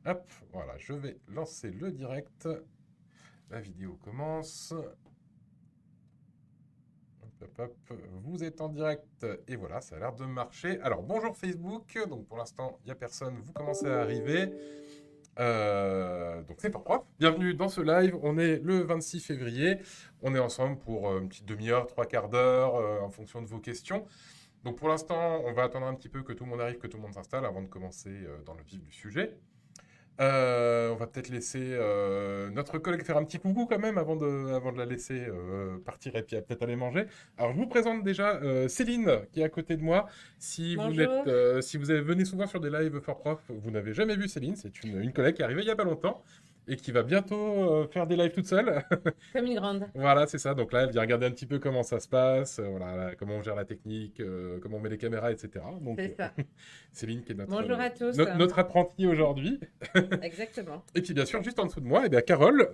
Hop, voilà, je vais lancer le direct. La vidéo commence. Hop, hop, hop. Vous êtes en direct et voilà, ça a l'air de marcher. Alors, bonjour Facebook. Donc, pour l'instant, il n'y a personne. Vous commencez à arriver. Donc, c'est pas propre. Bienvenue dans ce live. On est le 26 février. On est ensemble pour une petite demi-heure, trois quarts d'heure, en fonction de vos questions. Donc, pour l'instant, on va attendre un petit peu que tout le monde arrive, que tout le monde s'installe avant de commencer dans le vif du sujet. On va peut-être laisser notre collègue faire un petit coucou quand même avant de la laisser partir et puis peut-être aller manger. Alors je vous présente déjà Céline qui est à côté de moi. Bonjour, Si vous avez venu souvent sur des lives for prof, vous n'avez jamais vu Céline. C'est une collègue qui est arrivée il y a pas longtemps et qui va bientôt faire des lives toute seule. comme une grande. Voilà, c'est ça. Donc là, elle vient regarder un petit peu comment ça se passe, voilà, comment on gère la technique, comment on met les caméras, etc. Donc C'est ça. Céline qui est Bonjour à tous. notre apprentie aujourd'hui. Exactement. Et puis bien sûr, juste en dessous de moi, eh bien, Carole,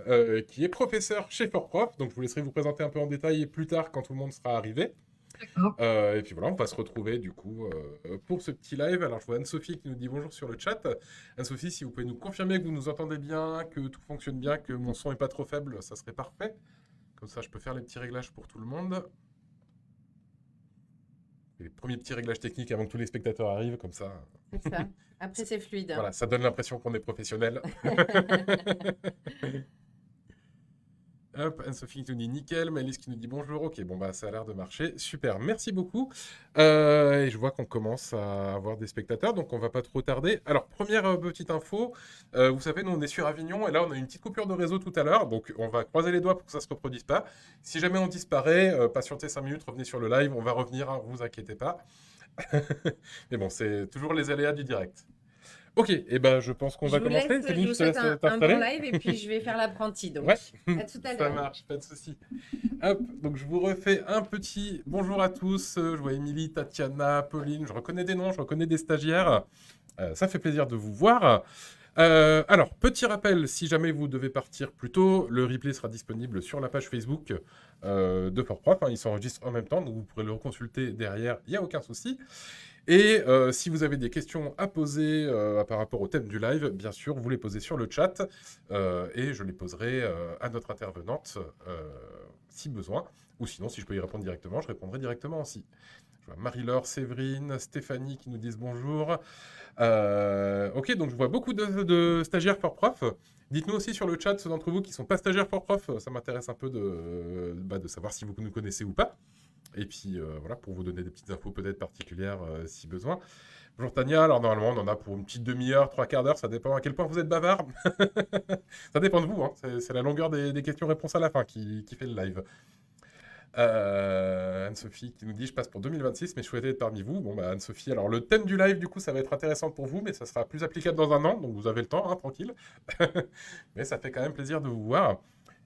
qui est professeure chez Fortprof. Donc je vous laisserai vous présenter un peu en détail plus tard quand tout le monde sera arrivé. D'accord. Et puis voilà, on va se retrouver du coup pour ce petit live. Alors je vois Anne-Sophie qui nous dit bonjour sur le chat. Anne-Sophie, si vous pouvez nous confirmer que vous nous entendez bien, que tout fonctionne bien, que mon son est pas trop faible, ça serait parfait. Comme ça, je peux faire les petits réglages pour tout le monde. Les premiers petits réglages techniques avant que tous les spectateurs arrivent, comme ça. C'est ça. Après, c'est fluide. Voilà, ça donne l'impression qu'on est professionnel. Hop, Anne-Sophie qui nous dit nickel, Maëlys qui nous dit bonjour, ok, bon bah ça a l'air de marcher, super, merci beaucoup. Et je vois qu'on commence à avoir des spectateurs, donc on va pas trop tarder. Alors, première petite info, vous savez, nous on est sur Avignon, et là on a une petite coupure de réseau tout à l'heure, donc on va croiser les doigts pour que ça se reproduise pas. Si jamais on disparaît, patientez 5 minutes, revenez sur le live, on va revenir, hein, vous inquiétez pas. Mais bon, c'est toujours les aléas du direct. Ok, et ben je pense qu'on Je va vous laisse, commencer. je Céline, vous je te souhaite laisse un bon t'installer. live et puis je vais faire l'apprenti. Donc, Ouais, à tout à ça l'heure. marche, pas de souci. Hop, donc je vous refais un petit bonjour à tous. Je vois Émilie, Tatiana, Pauline, je reconnais des noms, je reconnais des stagiaires. Ça fait plaisir de vous voir. Alors, petit rappel, si jamais vous devez partir plus tôt, le replay sera disponible sur la page Facebook de Fort Prof, hein, il s'enregistre en même temps, donc vous pourrez le reconsulter derrière, il n'y a aucun souci. Et si vous avez des questions à poser par rapport au thème du live, bien sûr, vous les posez sur le chat et je les poserai à notre intervenante si besoin. Ou sinon, si je peux y répondre directement, je répondrai directement aussi. Je vois Marie-Laure, Séverine, Stéphanie qui nous disent bonjour. Ok, donc je vois beaucoup de stagiaires for prof. Dites-nous aussi sur le chat, ceux d'entre vous qui ne sont pas stagiaires for prof, ça m'intéresse un peu de savoir si vous nous connaissez ou pas. Et puis voilà, pour vous donner des petites infos peut-être particulières si besoin. Bonjour Tania, alors normalement on en a pour une petite demi-heure, trois quarts d'heure, ça dépend à quel point vous êtes bavard. Ça dépend de vous, hein. C'est la longueur des questions-réponses à la fin qui fait le live. Anne-Sophie qui nous dit je passe pour 2026 mais je souhaitais être parmi vous. Bon bah Anne-Sophie, alors le thème du live du coup ça va être intéressant pour vous mais ça sera plus applicable dans un an donc vous avez le temps, hein, tranquille. Mais ça fait quand même plaisir de vous voir.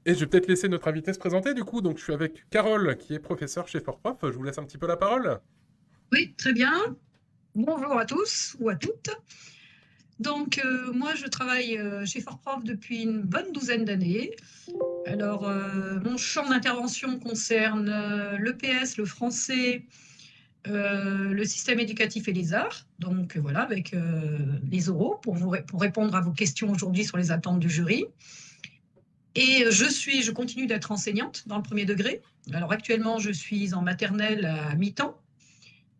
Et je vais peut-être laisser notre invité se présenter du coup. Donc je suis avec Carole qui est professeure chez Fortprof. Je vous laisse un petit peu la parole. Oui, très bien. Bonjour à tous ou à toutes. Donc, moi, je travaille chez Fortprof depuis une bonne douzaine d'années. Alors, mon champ d'intervention concerne l'EPS, le français, le système éducatif et les arts. Donc, voilà, avec les oraux pour répondre à vos questions aujourd'hui sur les attentes du jury. Et je continue d'être enseignante dans le premier degré. Alors, actuellement, je suis en maternelle à mi-temps.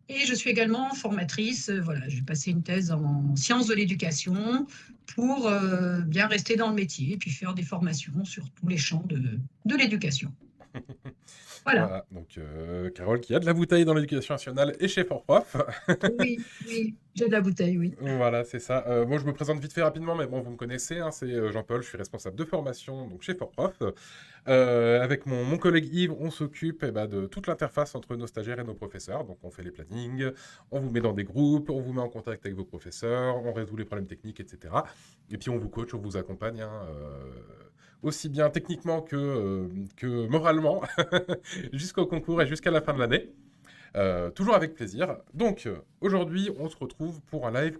Et je suis également formatrice. Voilà, j'ai passé une thèse en sciences de l'éducation pour bien rester dans le métier et puis faire des formations sur tous les champs de l'éducation. Voilà. Voilà, donc Carole qui a de la bouteille dans l'éducation nationale et chez Fortprof. Oui, oui, j'ai de la bouteille, oui. Voilà, c'est ça. Moi, je me présente vite fait rapidement, mais bon, vous me connaissez, hein, c'est Jean-Paul, je suis responsable de formation donc chez Fortprof. Avec mon collègue Yves, on s'occupe de toute l'interface entre nos stagiaires et nos professeurs. Donc, on fait les plannings, on vous met dans des groupes, on vous met en contact avec vos professeurs, on résout les problèmes techniques, etc. Et puis, on vous coach, on vous accompagne, hein, aussi bien techniquement que moralement, jusqu'au concours et jusqu'à la fin de l'année. Toujours avec plaisir. Donc, aujourd'hui, on se retrouve pour un live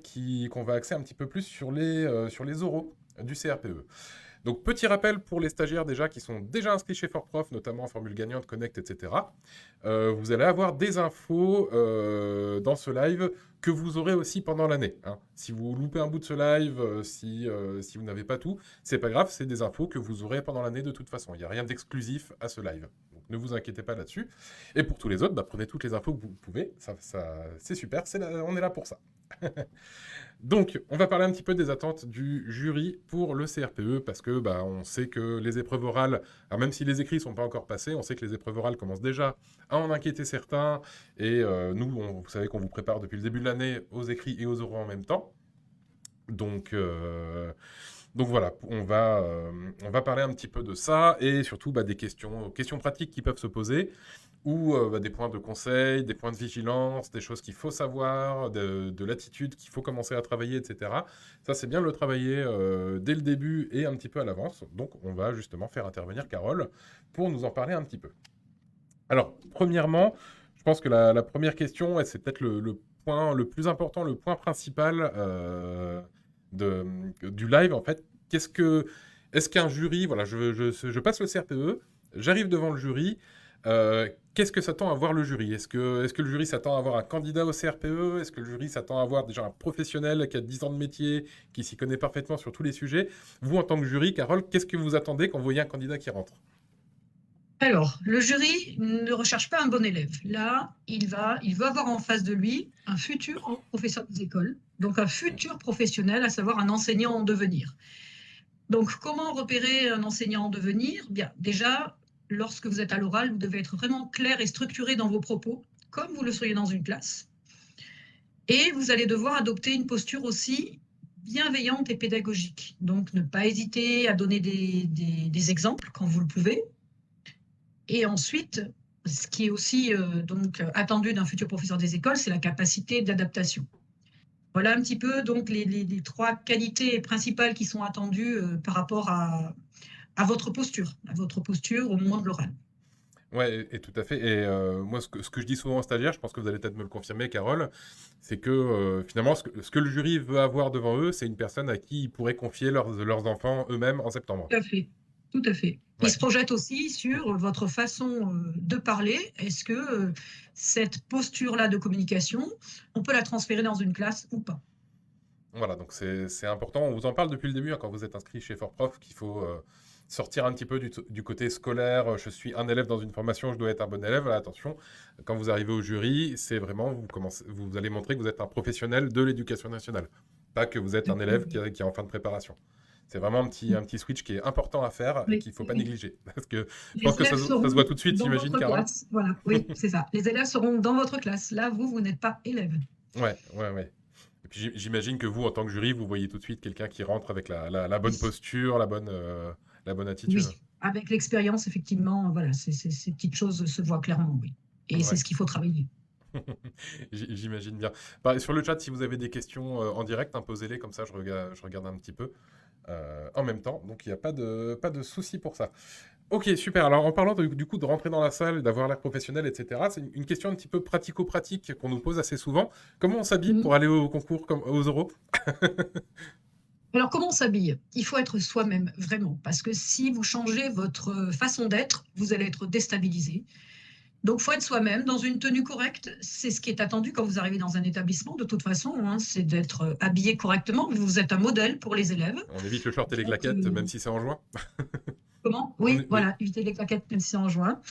qu'on va axer un petit peu plus sur les oraux du CRPE. Donc, petit rappel pour les stagiaires déjà qui sont déjà inscrits chez ForProf, notamment en formule gagnante, Connect, etc. Vous allez avoir des infos dans ce live que vous aurez aussi pendant l'année. Hein. Si vous loupez un bout de ce live, si vous n'avez pas tout, c'est pas grave, c'est des infos que vous aurez pendant l'année de toute façon. Il n'y a rien d'exclusif à ce live. Donc ne vous inquiétez pas là-dessus. Et pour tous les autres, prenez toutes les infos que vous pouvez. Ça, c'est super, on est là pour ça. Donc, on va parler un petit peu des attentes du jury pour le CRPE, parce que on sait que les épreuves orales, alors même si les écrits ne sont pas encore passés, on sait que les épreuves orales commencent déjà à en inquiéter certains, et nous, vous savez qu'on vous prépare depuis le début de l'année aux écrits et aux oraux en même temps. Donc voilà, on va parler un petit peu de ça, et surtout des questions pratiques qui peuvent se poser, ou des points de conseil, des points de vigilance, des choses qu'il faut savoir, de l'attitude qu'il faut commencer à travailler, etc. Ça, c'est bien de le travailler dès le début et un petit peu à l'avance. Donc, on va justement faire intervenir Carole pour nous en parler un petit peu. Alors, premièrement, je pense que la première question, et c'est peut-être le point le plus important, le point principal du live, en fait, est-ce qu'un jury, voilà, je passe le CRPE, j'arrive devant le jury, qu'est-ce que s'attend à voir le jury? Est-ce que le jury s'attend à avoir un candidat au CRPE? Est-ce que le jury s'attend à avoir déjà un professionnel qui a 10 ans de métier, qui s'y connaît parfaitement sur tous les sujets? Vous, en tant que jury, Carole, qu'est-ce que vous attendez quand vous voyez un candidat qui rentre? Alors, le jury ne recherche pas un bon élève. Là, il veut avoir en face de lui un futur professeur des écoles, donc un futur professionnel, à savoir un enseignant en devenir. Donc, comment repérer un enseignant en devenir? Bien, déjà, lorsque vous êtes à l'oral, vous devez être vraiment clair et structuré dans vos propos, comme vous le seriez dans une classe. Et vous allez devoir adopter une posture aussi bienveillante et pédagogique. Donc, ne pas hésiter à donner des exemples quand vous le pouvez. Et ensuite, ce qui est aussi attendu d'un futur professeur des écoles, c'est la capacité d'adaptation. Voilà un petit peu donc les 3 qualités principales qui sont attendues par rapport à votre posture au moment de l'oral. Ouais, et tout à fait. Et moi, ce que je dis souvent aux stagiaires, je pense que vous allez peut-être me le confirmer, Carole, c'est que finalement, ce que le jury veut avoir devant eux, c'est une personne à qui ils pourraient confier leurs enfants eux-mêmes en septembre. Tout à fait. Tout à fait. Ouais. Ils se projettent aussi sur votre façon de parler. Est-ce que cette posture-là de communication, on peut la transférer dans une classe ou pas? Voilà, donc c'est important. On vous en parle depuis le début, hein, quand vous êtes inscrit chez ForProf, qu'il faut sortir un petit peu du côté scolaire. Je suis un élève dans une formation, je dois être un bon élève. Voilà, attention, quand vous arrivez au jury, c'est vraiment, vous allez montrer que vous êtes un professionnel de l'éducation nationale, pas que vous êtes un élève qui est en fin de préparation. C'est vraiment un petit switch qui est important à faire et qu'il ne faut pas négliger. Parce que je pense que ça se voit tout de suite, j'imagine, Carole. Voilà, oui, c'est ça. Les élèves seront dans votre classe. Là, vous n'êtes pas élève. Ouais. Et puis j'imagine que vous, en tant que jury, vous voyez tout de suite quelqu'un qui rentre avec la bonne posture, la bonne attitude. Oui, avec l'expérience, effectivement, voilà, ces petites choses se voient clairement, oui. Et c'est ce qu'il faut travailler. J'imagine bien. Sur le chat, si vous avez des questions en direct, posez-les, comme ça je regarde un petit peu en même temps. Donc il n'y a pas de souci pour ça. Ok, super. Alors en parlant du coup de rentrer dans la salle, d'avoir l'air professionnel, etc., c'est une question un petit peu pratico-pratique qu'on nous pose assez souvent. Comment on s'habille pour aller au concours, aux oraux? Alors, comment on s'habille? Il faut être soi-même, vraiment, parce que si vous changez votre façon d'être, vous allez être déstabilisé. Donc, il faut être soi-même dans une tenue correcte. C'est ce qui est attendu quand vous arrivez dans un établissement, de toute façon, hein, c'est d'être habillé correctement. Vous êtes un modèle pour les élèves. On évite le short et les claquettes, même si c'est en juin. Comment? Oui, voilà, éviter les claquettes, même si c'est en juin.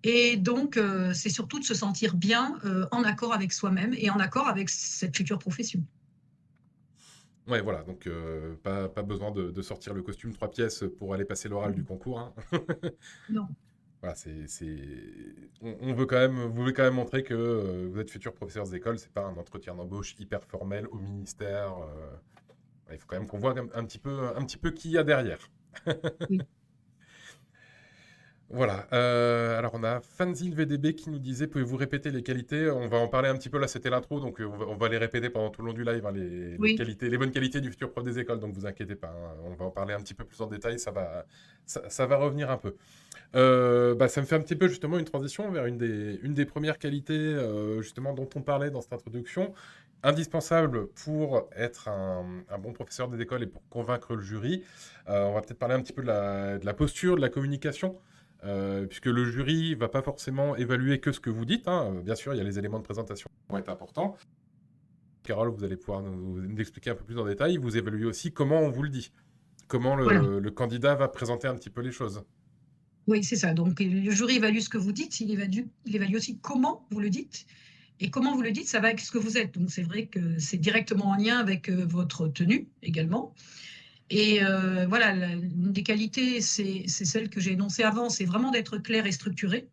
Et donc, c'est surtout de se sentir bien en accord avec soi-même et en accord avec cette future profession. Ouais, voilà, donc pas besoin de sortir le costume 3 pièces pour aller passer l'oral du concours. Hein. Non. Voilà, vous voulez quand même montrer que vous êtes futur professeur d'école, c'est pas un entretien d'embauche hyper formel au ministère. Il faut quand même qu'on voit un petit peu qui il y a derrière. Oui. Voilà. Alors, on a Fanzil VDB qui nous disait, pouvez-vous répéter les qualités? On va en parler un petit peu, là, c'était l'intro, donc on va les répéter pendant tout le long du live, hein, les bonnes qualités du futur prof des écoles, donc vous inquiétez pas, hein, on va en parler un petit peu plus en détail, ça va revenir un peu. Ça me fait un petit peu justement une transition vers une des premières qualités justement dont on parlait dans cette introduction, indispensable pour être un bon professeur des écoles et pour convaincre le jury. On va peut-être parler un petit peu de la posture, de la communication, puisque le jury ne va pas forcément évaluer que ce que vous dites, hein. Bien sûr, il y a les éléments de présentation qui vont être importants. Carole, vous allez pouvoir nous expliquer un peu plus en détail. Vous évaluez aussi comment on vous le dit, comment Voilà. le candidat va présenter un petit peu les choses. Oui, c'est ça. Donc, le jury évalue ce que vous dites, il évalue aussi comment vous le dites. Et comment vous le dites, ça va avec ce que vous êtes. Donc, c'est vrai que c'est directement en lien avec votre tenue également. Et voilà, une des qualités, c'est celle que j'ai énoncée avant, c'est vraiment d'être clair et structuré,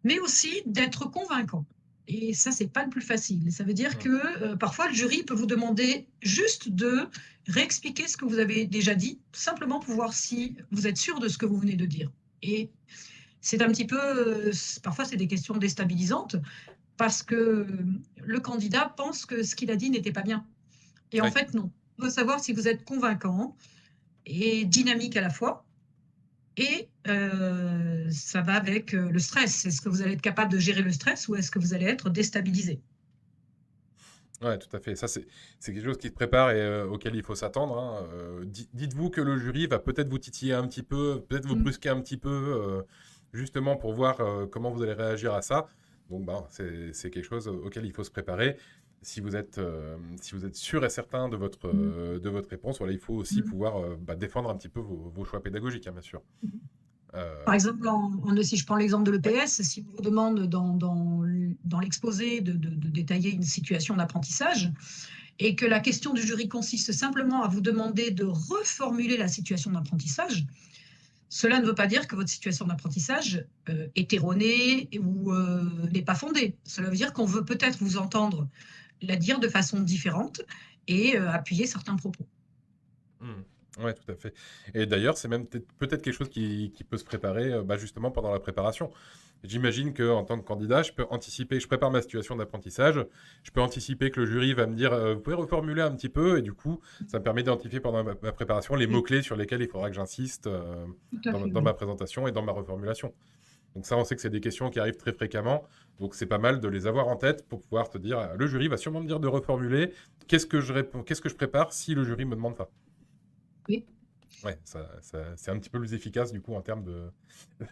mais aussi d'être convaincant. Et ça, c'est pas le plus facile. Ça veut dire que parfois, le jury peut vous demander juste de réexpliquer ce que vous avez déjà dit, simplement pour voir si vous êtes sûr de ce que vous venez de dire. Et c'est un petit peu, parfois, c'est des questions déstabilisantes parce que le candidat pense que ce qu'il a dit n'était pas bien. Et en Oui. fait, non. Il faut savoir si vous êtes convaincant et dynamique à la fois. Et ça va avec le stress. Est-ce que vous allez être capable de gérer le stress ou est-ce que vous allez être déstabilisé? Ouais, tout à fait. Ça, c'est quelque chose qui se prépare et auquel il faut s'attendre, hein. Dites-vous que le jury va peut-être vous titiller un petit peu, peut-être vous brusquer un petit peu, justement pour voir comment vous allez réagir à ça. Donc, ben, c'est quelque chose auquel il faut se préparer. Si vous êtes sûr et certain de votre réponse, voilà, il faut aussi pouvoir défendre un petit peu vos choix pédagogiques, hein, bien sûr. Par exemple, si je prends l'exemple de l'EPS, si on vous demande dans l'exposé de détailler une situation d'apprentissage et que la question du jury consiste simplement à vous demander de reformuler la situation d'apprentissage, cela ne veut pas dire que votre situation d'apprentissage est erronée ou n'est pas fondée. Cela veut dire qu'on veut peut-être vous entendre la dire de façon différente et appuyer certains propos. Oui, tout à fait. Et d'ailleurs, c'est même peut-être quelque chose qui peut se préparer justement pendant la préparation. J'imagine qu'en tant que candidat, je peux anticiper, je prépare ma situation d'apprentissage, je peux anticiper que le jury va me dire vous pouvez reformuler un petit peu, et du coup, ça me permet d'identifier pendant ma préparation les Oui. mots-clés sur lesquels il faudra que j'insiste Tout à fait, dans oui. ma présentation et dans ma reformulation. Donc ça, on sait que c'est des questions qui arrivent très fréquemment, donc c'est pas mal de les avoir en tête pour pouvoir te dire le jury va sûrement me dire de reformuler, qu'est-ce que je prépare si le jury me demande ça? Oui. Ouais, c'est un petit peu plus efficace du coup en termes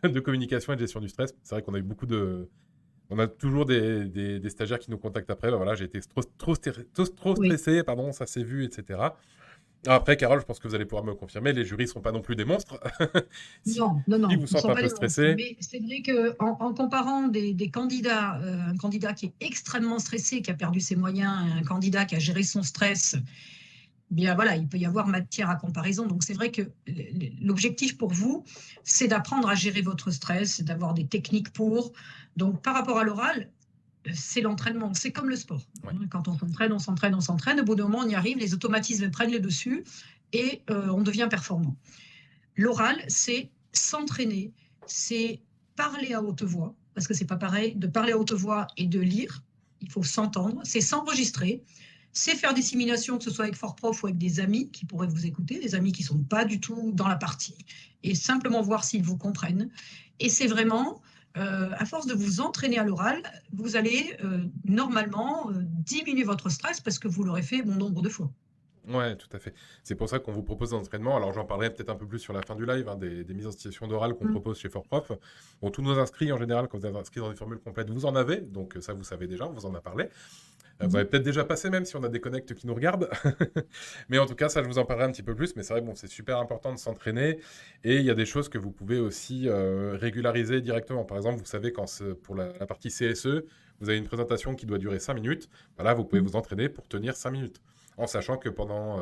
de communication et de gestion du stress. C'est vrai qu'on a eu on a toujours des stagiaires qui nous contactent après. Ben voilà, j'ai été trop Oui. stressé, pardon, ça s'est vu, etc. Après, Carole, je pense que vous allez pouvoir me confirmer, les jurys ne sont pas non plus des monstres. Si, Non, non, si non, vous ils ne sentez sont un pas peu des monstres. stressé, Mais c'est vrai qu'en comparant des candidats, un candidat qui est extrêmement stressé, qui a perdu ses moyens, et un candidat qui a géré son stress, bien voilà, il peut y avoir matière à comparaison. Donc c'est vrai que l'objectif pour vous, c'est d'apprendre à gérer votre stress, d'avoir des techniques pour. Donc par rapport à l'oral, c'est l'entraînement, c'est comme le sport. ouais. Quand on s'entraîne, on s'entraîne, on s'entraîne. Au bout d'un moment, on y arrive, les automatismes prennent le dessus et on devient performant. L'oral, c'est s'entraîner, c'est parler à haute voix, parce que c'est pas pareil de parler à haute voix et de lire. Il faut s'entendre, c'est s'enregistrer, c'est faire des simulations, que ce soit avec Fortprof ou avec des amis qui pourraient vous écouter, des amis qui ne sont pas du tout dans la partie, et simplement voir s'ils vous comprennent. Et c'est vraiment, à force de vous entraîner à l'oral, vous allez normalement diminuer votre stress parce que vous l'aurez fait bon nombre de fois. Ouais, tout à fait. C'est pour ça qu'on vous propose un entraînement. Alors, j'en parlerai peut-être un peu plus sur la fin du live, hein, des mises en situation d'oral qu'on propose chez Fortprof. Bon, tous nos inscrits, en général, quand vous êtes inscrits dans des formules complètes, vous en avez. Donc, ça, vous savez déjà, on vous en a parlé. Vous avez peut-être déjà passé, même si on a des connects qui nous regardent. Mais en tout cas, ça, je vous en parlerai un petit peu plus. Mais c'est vrai, bon, c'est super important de s'entraîner. Et il y a des choses que vous pouvez aussi régulariser directement. Par exemple, vous savez, pour la partie CSE, vous avez une présentation qui doit durer 5 minutes. Là, vous pouvez vous entraîner pour tenir 5 minutes. En sachant que pendant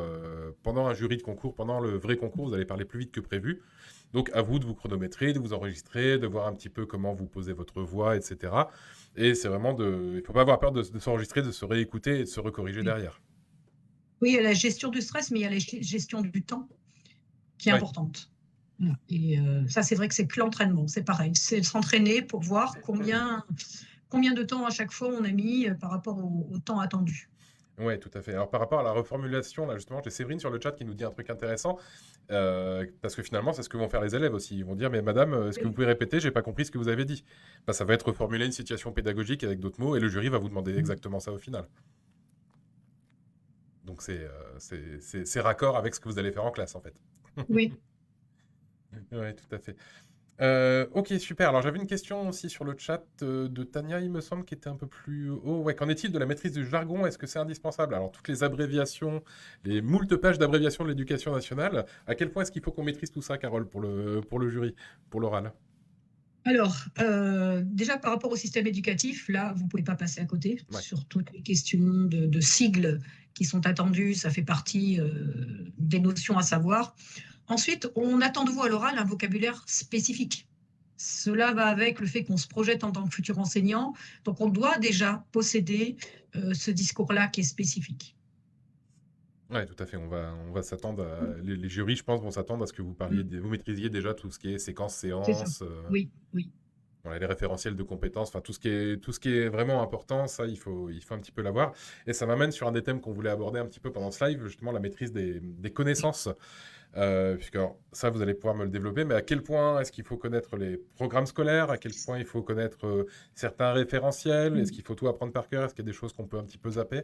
un jury de concours, pendant le vrai concours, vous allez parler plus vite que prévu. Donc, à vous de vous chronométrer, de vous enregistrer, de voir un petit peu comment vous posez votre voix, etc. Et c'est vraiment il ne faut pas avoir peur de s'enregistrer, de se réécouter et de se recorriger derrière. Oui, il y a la gestion du stress, mais il y a la gestion du temps qui est importante. Et ça, c'est vrai que c'est que l'entraînement, c'est pareil. C'est s'entraîner pour voir combien de temps à chaque fois on a mis par rapport au temps attendu. Oui, tout à fait. Alors, par rapport à la reformulation, là, justement, j'ai Séverine sur le chat qui nous dit un truc intéressant, parce que finalement, c'est ce que vont faire les élèves aussi. Ils vont dire, mais madame, est-ce que vous pouvez répéter? J'ai pas compris ce que vous avez dit. Ça va être reformuler une situation pédagogique avec d'autres mots, et le jury va vous demander exactement ça au final. Donc c'est raccord avec ce que vous allez faire en classe, en fait. Oui. Oui, tout à fait. Ok, super. Alors j'avais une question aussi sur le chat de Tania, il me semble, qui était un peu plus haut. Ouais, qu'en est-il de la maîtrise du jargon? Est-ce que c'est indispensable? Alors toutes les abréviations, les moultes pages d'abréviation de l'éducation nationale, à quel point est-ce qu'il faut qu'on maîtrise tout ça, Carole, pour le jury, pour l'oral? Alors, déjà par rapport au système éducatif, là, vous ne pouvez pas passer à côté Ouais. sur toutes les questions de sigles qui sont attendues. Ça fait partie des notions à savoir. Ensuite, on attend de vous à l'oral un vocabulaire spécifique. Cela va avec le fait qu'on se projette en tant que futur enseignant. Donc, on doit déjà posséder ce discours-là qui est spécifique. Ouais, tout à fait. On va s'attendre les jurys, je pense, vont s'attendre à ce que vous parliez, Mm. vous maîtrisiez déjà tout ce qui est séquence, C'est ça. séance, Oui, oui. voilà, les référentiels de compétences, enfin tout ce qui est vraiment important, ça, il faut un petit peu l'avoir. Et ça m'amène sur un des thèmes qu'on voulait aborder un petit peu pendant ce live, justement la maîtrise des connaissances. Puisque alors, ça, vous allez pouvoir me le développer, mais à quel point est-ce qu'il faut connaître les programmes scolaires? À quel point il faut connaître certains référentiels? Est-ce qu'il faut tout apprendre par cœur? Est-ce qu'il y a des choses qu'on peut un petit peu zapper?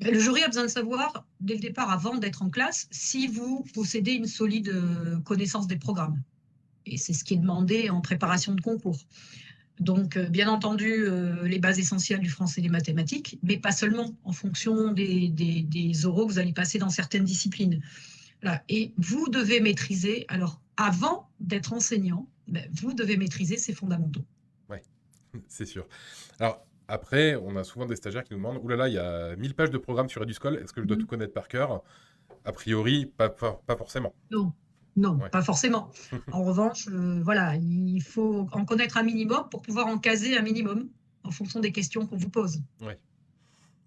Le jury a besoin de savoir, dès le départ, avant d'être en classe, si vous possédez une solide connaissance des programmes. Et c'est ce qui est demandé en préparation de concours. Donc, bien entendu, les bases essentielles du français et des mathématiques, mais pas seulement, en fonction des oraux que vous allez passer dans certaines disciplines. Voilà. Et vous devez maîtriser, alors avant d'être enseignant, vous devez maîtriser ces fondamentaux. Ouais, c'est sûr. Alors, après, on a souvent des stagiaires qui nous demandent, oulala, il y a 1000 pages de programme sur EduSchool, est-ce que je dois tout connaître par cœur? A priori, pas forcément. Non, non, Ouais. pas forcément. En revanche, voilà, il faut en connaître un minimum pour pouvoir en caser un minimum en fonction des questions qu'on vous pose. Ouais.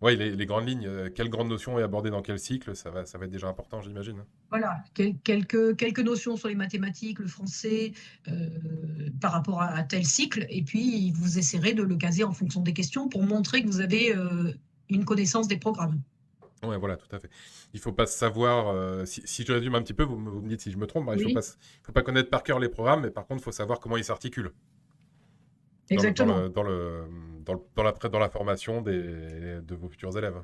Ouais, les grandes lignes, quelle grande notion est abordée dans quel cycle, ça va être déjà important, j'imagine. Voilà, quelques notions sur les mathématiques, le français, par rapport à tel cycle, et puis vous essaierez de le caser en fonction des questions pour montrer que vous avez une connaissance des programmes. Ouais, voilà, tout à fait. Il faut pas savoir, si je résume un petit peu, vous me dites si je me trompe, hein, Oui, il faut pas connaître par cœur les programmes, mais par contre, il faut savoir comment ils s'articulent dans le, dans exactement. le, dans le, dans le- dans la formation de vos futurs élèves.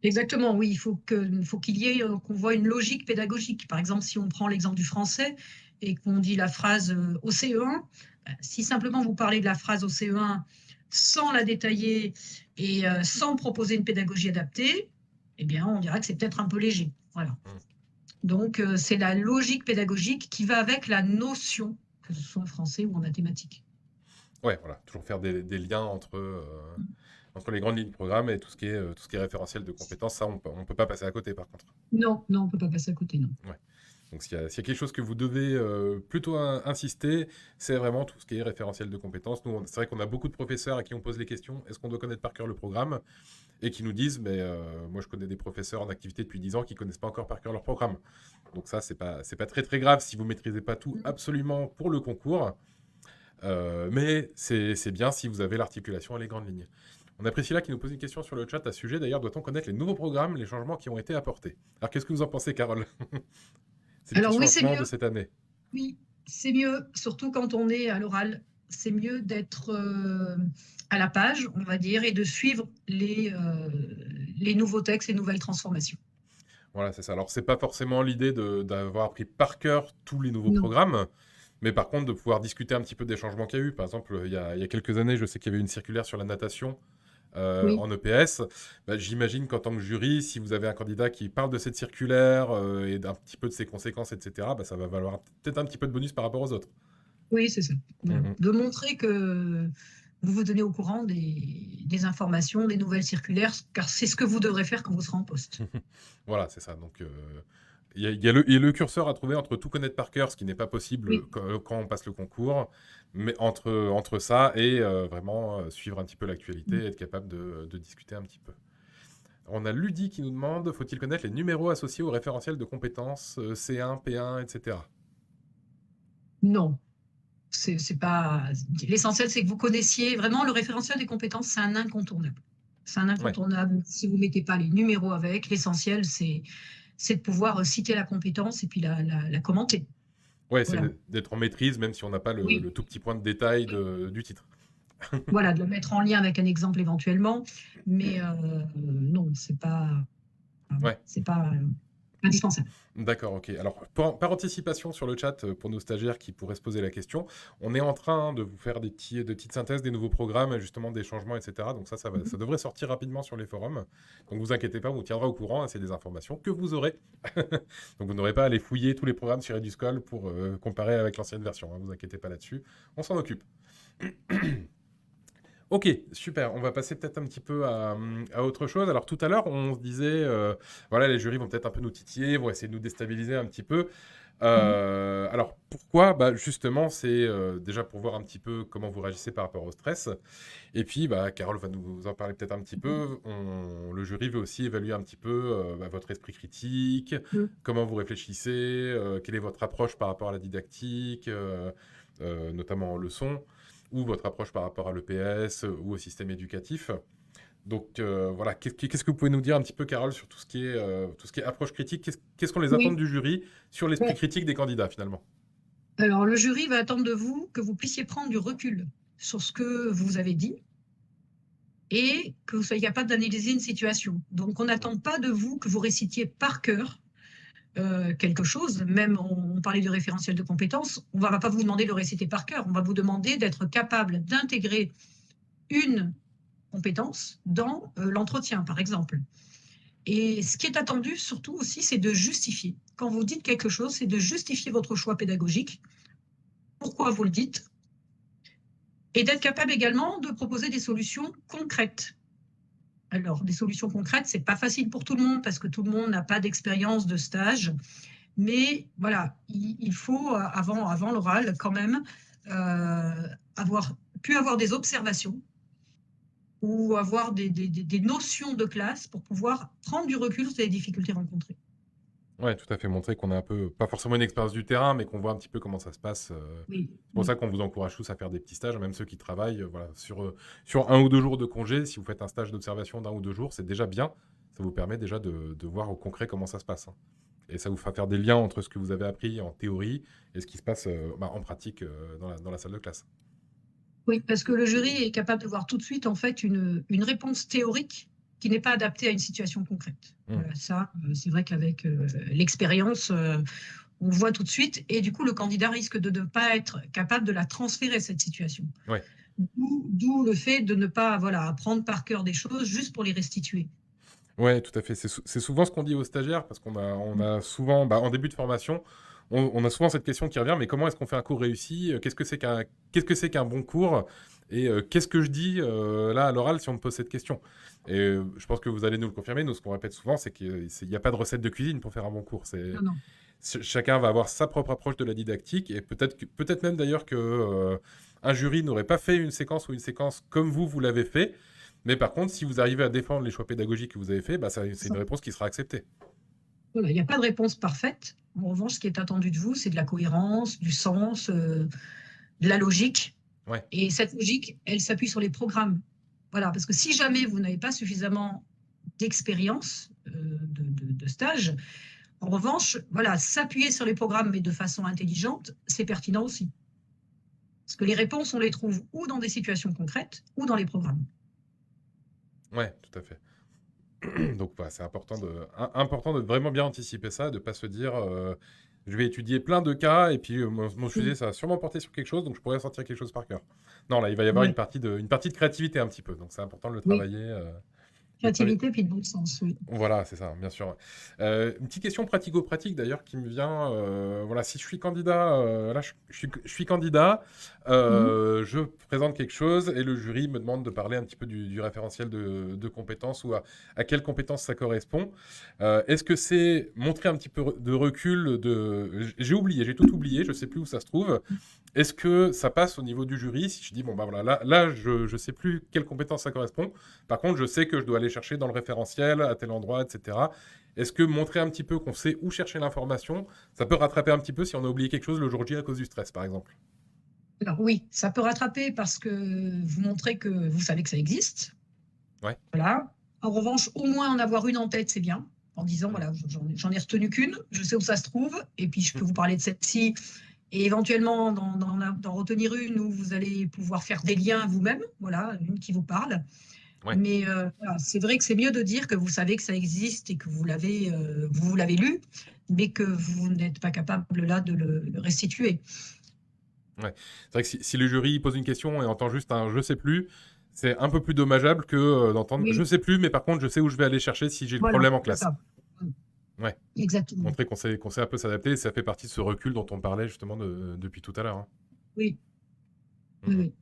Exactement, oui, faut qu'il y ait, qu'on voit une logique pédagogique. Par exemple, si on prend l'exemple du français et qu'on dit la phrase au CE1, si simplement vous parlez de la phrase au CE1 sans la détailler et sans proposer une pédagogie adaptée, eh bien, on dirait que c'est peut-être un peu léger. Voilà. Mm. Donc, c'est la logique pédagogique qui va avec la notion, que ce soit en français ou en mathématiques. Ouais, voilà, toujours faire des liens entre les grandes lignes de programme et tout ce qui est référentiel de compétences, ça, on peut pas passer à côté, par contre. Non, non, on ne peut pas passer à côté, non. Ouais. Donc, s'il y a quelque chose que vous devez plutôt insister, c'est vraiment tout ce qui est référentiel de compétences. Nous, c'est vrai qu'on a beaucoup de professeurs à qui on pose les questions, est-ce qu'on doit connaître par cœur le programme? Et qui nous disent, mais moi, je connais des professeurs en activité depuis 10 ans qui connaissent pas encore par cœur leur programme. Donc ça, c'est pas très très grave si vous maîtrisez pas tout absolument pour le concours. Mais c'est bien si vous avez l'articulation et les grandes lignes. On a Priscilla qui nous pose une question sur le chat à ce sujet. D'ailleurs, doit-on connaître les nouveaux programmes, les changements qui ont été apportés? Alors, qu'est-ce que vous en pensez, Carole? Ces petits Alors oui, c'est changements de mieux. cette année. Oui, c'est mieux, surtout quand on est à l'oral. C'est mieux d'être à la page, on va dire, et de suivre les nouveaux textes, les nouvelles transformations. Voilà, c'est ça. Alors, c'est pas forcément l'idée d'avoir appris par cœur tous les nouveaux Non. programmes, mais par contre de pouvoir discuter un petit peu des changements qu'il y a eu. Par exemple, il y a quelques années, je sais qu'il y avait une circulaire sur la natation Oui, en EPS. Bah, j'imagine qu'en tant que jury, si vous avez un candidat qui parle de cette circulaire et d'un petit peu de ses conséquences, etc., bah, ça va valoir peut-être un petit peu de bonus par rapport aux autres. oui, c'est ça. Voilà. Mhm. De montrer que vous vous tenez au courant des informations, des nouvelles circulaires, car c'est ce que vous devrez faire quand vous serez en poste. Voilà, c'est ça. Donc, il y a le curseur à trouver entre tout connaître par cœur, ce qui n'est pas possible Oui. quand on passe le concours, mais entre ça et vraiment suivre un petit peu l'actualité et être capable de discuter un petit peu. On a Ludi qui nous demande, faut-il connaître les numéros associés au référentiel de compétences C1, P1, etc. Non, c'est pas. L'essentiel, c'est que vous connaissiez vraiment le référentiel des compétences, c'est un incontournable. C'est un Ouais. incontournable. Si vous ne mettez pas les numéros avec, l'essentiel, c'est de pouvoir citer la compétence et puis la commenter. Ouais, Voilà. c'est d'être en maîtrise, même si on n'a pas le Oui, tout petit point de détail oui, du titre. Voilà, de le mettre en lien avec un exemple éventuellement, mais non, Ouais. c'est pas indispensable. D'accord, ok. Alors, par anticipation sur le chat, pour nos stagiaires qui pourraient se poser la question, on est en train de vous faire de petites synthèses des nouveaux programmes, justement des changements, etc. Donc ça devrait sortir rapidement sur les forums. Donc vous inquiétez pas, on vous tiendra au courant, hein, c'est des informations que vous aurez. Donc vous n'aurez pas à aller fouiller tous les programmes sur EduSchool pour comparer avec l'ancienne version, hein, vous inquiétez pas là-dessus, on s'en occupe. Ok, super. On va passer peut-être un petit peu à autre chose. Alors tout à l'heure, on se disait, voilà, les jurys vont peut-être un peu nous titiller, vont essayer de nous déstabiliser un petit peu. Alors pourquoi? Bah, justement, c'est déjà pour voir un petit peu comment vous réagissez par rapport au stress. Et puis, bah, Carole va nous en parler peut-être un petit peu. Le jury veut aussi évaluer un petit peu bah, votre esprit critique, Mm. comment vous réfléchissez, quelle est votre approche par rapport à la didactique, notamment en leçon, ou votre approche par rapport à l'EPS ou au système éducatif. Donc voilà, qu'est-ce que vous pouvez nous dire un petit peu, Carole, sur tout ce qui est approche critique? Qu'est-ce qu'on les attend Oui. du jury sur l'esprit Ouais. critique des candidats, finalement? Alors, le jury va attendre de vous que vous puissiez prendre du recul sur ce que vous avez dit et que vous soyez capable d'analyser une situation. Donc, on n'attend pas de vous que vous récitiez par cœur quelque chose. Même, on parlait du référentiel de compétences, on ne va pas vous demander de le réciter par cœur. On va vous demander d'être capable d'intégrer une compétence dans l'entretien, par exemple. Et ce qui est attendu, surtout aussi, c'est de justifier. Quand vous dites quelque chose, c'est de justifier votre choix pédagogique, pourquoi vous le dites, et d'être capable également de proposer des solutions concrètes. Alors, des solutions concrètes, c'est pas facile pour tout le monde parce que tout le monde n'a pas d'expérience de stage. Mais voilà, il faut, avant l'oral, quand même, avoir pu avoir des observations ou avoir des notions de classe pour pouvoir prendre du recul sur les difficultés rencontrées. Ouais, tout à fait, montrer qu'on a un peu, pas forcément une expérience du terrain, mais qu'on voit un petit peu comment ça se passe. Oui, C'est pour oui. ça qu'on vous encourage tous à faire des petits stages, même ceux qui travaillent, voilà, sur 1 ou 2 jours de congé. Si vous faites un stage d'observation d'1 ou 2 jours, c'est déjà bien. Ça vous permet déjà de voir au concret comment ça se passe, hein. Et ça vous fera faire des liens entre ce que vous avez appris en théorie et ce qui se passe bah, en pratique dans la salle de classe. Oui, parce que le jury est capable de voir tout de suite en fait une réponse théorique qui n'est pas adaptée à une situation concrète. Voilà, ça, c'est vrai qu'avec l'expérience, on voit tout de suite, et du coup, le candidat risque de ne pas être capable de la transférer, cette situation. Ouais. D'où le fait de ne pas apprendre par cœur des choses juste pour les restituer. Ouais, tout à fait. C'est souvent ce qu'on dit aux stagiaires, parce qu'on a souvent, bah, en début de formation, on a souvent cette question qui revient, mais comment est-ce qu'on fait un cours réussi? Qu'est-ce que c'est qu'un bon cours? Et qu'est-ce que je dis là à l'oral si on me pose cette question? Et je pense que vous allez nous le confirmer. Nous, ce qu'on répète souvent, c'est qu'il n'y a pas de recette de cuisine pour faire un bon cours. Non, non. Chacun va avoir sa propre approche de la didactique, et peut-être même d'ailleurs que un jury n'aurait pas fait une séquence comme vous l'avez fait. Mais par contre, si vous arrivez à défendre les choix pédagogiques que vous avez faits, bah, c'est une réponse qui sera acceptée. Voilà, il n'y a pas de réponse parfaite. En revanche, ce qui est attendu de vous, c'est de la cohérence, du sens, de la logique. Ouais. Et cette logique, elle s'appuie sur les programmes. Voilà, parce que si jamais vous n'avez pas suffisamment d'expérience de stage, en revanche, voilà, s'appuyer sur les programmes, mais de façon intelligente, c'est pertinent aussi. Parce que les réponses, on les trouve ou dans des situations concrètes ou dans les programmes. Ouais, tout à fait. Donc, voilà, c'est important de vraiment bien anticiper ça, de ne pas se dire je vais étudier plein de cas et puis mon sujet, ça va sûrement porter sur quelque chose, donc je pourrais sortir quelque chose par cœur. Non, là, il va y avoir Ouais. une partie de créativité un petit peu, donc c'est important de le Oui. travailler. Créativité puis de bon sens, oui. Voilà, c'est ça, bien sûr. Une petite question pratico-pratique d'ailleurs qui me vient. Voilà, si je suis candidat, là je suis candidat, je présente quelque chose et le jury me demande de parler un petit peu du référentiel de compétences ou à quelles compétences ça correspond. Est-ce que c'est montrer un petit peu de recul j'ai tout oublié, je sais plus où ça se trouve. Est-ce que ça passe au niveau du jury si je dis, bon, bah voilà, là je sais plus quelle compétence ça correspond. Par contre, je sais que je dois aller chercher dans le référentiel, à tel endroit, etc. Est-ce que montrer un petit peu qu'on sait où chercher l'information, ça peut rattraper un petit peu si on a oublié quelque chose le jour J à cause du stress, par exemple? Alors oui, ça peut rattraper parce que vous montrez que vous savez que ça existe. Ouais. Voilà. En revanche, au moins en avoir une en tête, c'est bien. En disant, voilà, j'en ai retenu qu'une, je sais où ça se trouve, et puis je peux vous parler de celle-ci, et éventuellement d'en retenir une où vous allez pouvoir faire des liens vous-même, voilà, une qui vous parle. Ouais. Mais voilà, c'est vrai que c'est mieux de dire que vous savez que ça existe et que vous l'avez lu, mais que vous n'êtes pas capable là de le restituer. Ouais. C'est vrai que si le jury pose une question et entend juste un « je sais plus », c'est un peu plus dommageable que d'entendre « je Oui, sais plus, mais par contre, je sais où je vais aller chercher si j'ai le voilà, problème en c'est classe ça. ». Ouais. Exactement. Montrer qu'on sait un peu s'adapter, ça fait partie de ce recul dont on parlait justement depuis tout à l'heure. Hein. Oui, oui, Mhm. oui.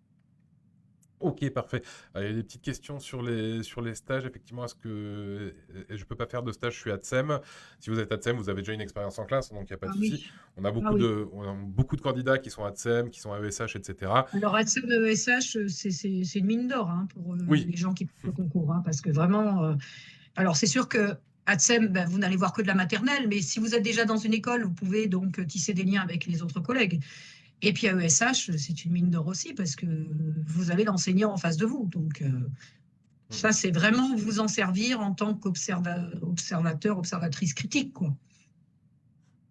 Ok, parfait. Il y a des petites questions sur les stages. Effectivement, est-ce que je ne peux pas faire de stage? Je suis ATSEM. Si vous êtes ATSEM, vous avez déjà une expérience en classe, donc il n'y a pas de Ah souci. oui, On a ah oui. on a beaucoup de candidats qui sont ATSEM, qui sont AESH, etc. Alors, ATSEM ESH, c'est une mine d'or pour Oui, les gens qui font le concours, hein, parce que vraiment, alors c'est sûr que ATSEM, ben, vous n'allez voir que de la maternelle, mais si vous êtes déjà dans une école, vous pouvez donc tisser des liens avec les autres collègues. Et puis à ESH, c'est une mine d'or aussi, parce que vous avez l'enseignant en face de vous. Donc, ça, Mhm. c'est vraiment vous en servir en tant qu'observateur, observatrice critique, quoi.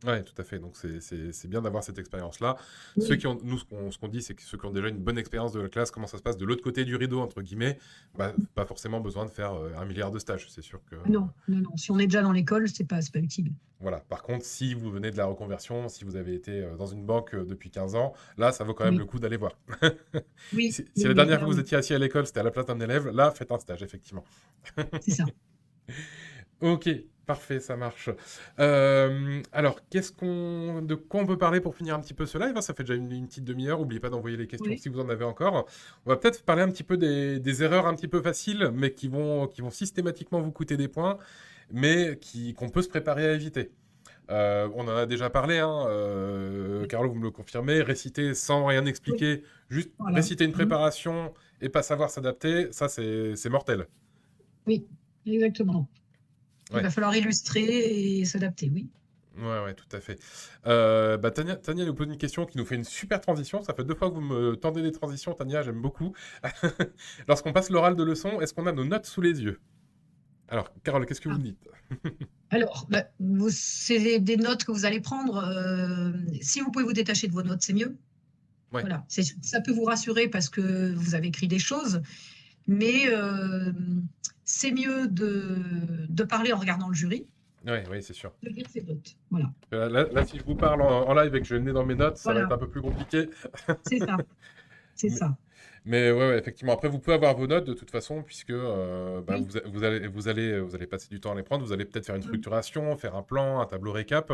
Ouais, tout à fait. Donc c'est bien d'avoir cette expérience-là. Ceux Oui, qui ont, nous, ce qu'on dit, c'est que ceux qui ont déjà une bonne expérience de la classe, comment ça se passe de l'autre côté du rideau, entre guillemets, bah, pas forcément besoin de faire 1 milliard de stages. C'est sûr que non, non, non. Si on est déjà dans l'école, c'est pas utile. voilà. Par contre, si vous venez de la reconversion, si vous avez été dans une banque depuis 15 ans, là, ça vaut quand même le Oui, coup d'aller voir. oui, Si oui, la oui, dernière là, fois que vous oui, étiez assis à l'école, c'était à la place d'un élève, là, faites un stage, effectivement. c'est ça. Ok, parfait, ça marche. Alors, de quoi on peut parler pour finir un petit peu ce live? Hein, ça fait déjà une petite demi-heure. N'oubliez pas d'envoyer les questions Oui, si vous en avez encore. On va peut-être parler un petit peu des erreurs un petit peu faciles, mais qui vont systématiquement vous coûter des points, mais qu'on peut se préparer à éviter. On en a déjà parlé, hein, Carlo, vous me le confirmez, réciter sans rien oui, expliquer, juste voilà. réciter une Mhm. préparation et pas savoir s'adapter, ça c'est mortel. Oui, exactement. Il Ouais. va falloir illustrer et s'adapter, oui. Ouais, ouais, tout à fait. Bah, Tania nous pose une question qui nous fait une super transition. Ça fait 2 fois que vous me tendez des transitions, Tania, j'aime beaucoup. Lorsqu'on passe l'oral de leçon, est-ce qu'on a nos notes sous les yeux? Alors, Carole, qu'est-ce que vous Ah. me dites? Alors, bah, c'est des notes que vous allez prendre. Si vous pouvez vous détacher de vos notes, c'est mieux. Ouais, Voilà, ça peut vous rassurer parce que vous avez écrit des choses, mais c'est mieux de parler en regardant le jury, ouais, ouais, c'est sûr. de lire ses notes. Voilà, Là, si je vous parle en live et que je le nez dans mes notes, ça va être voilà, un peu plus compliqué. c'est ça, c'est Mais, ça. mais ouais, ouais, effectivement. Après, vous pouvez avoir vos notes de toute façon, puisque bah, Oui, vous allez passer du temps à les prendre. Vous allez peut-être faire une structuration, faire un plan, un tableau récap.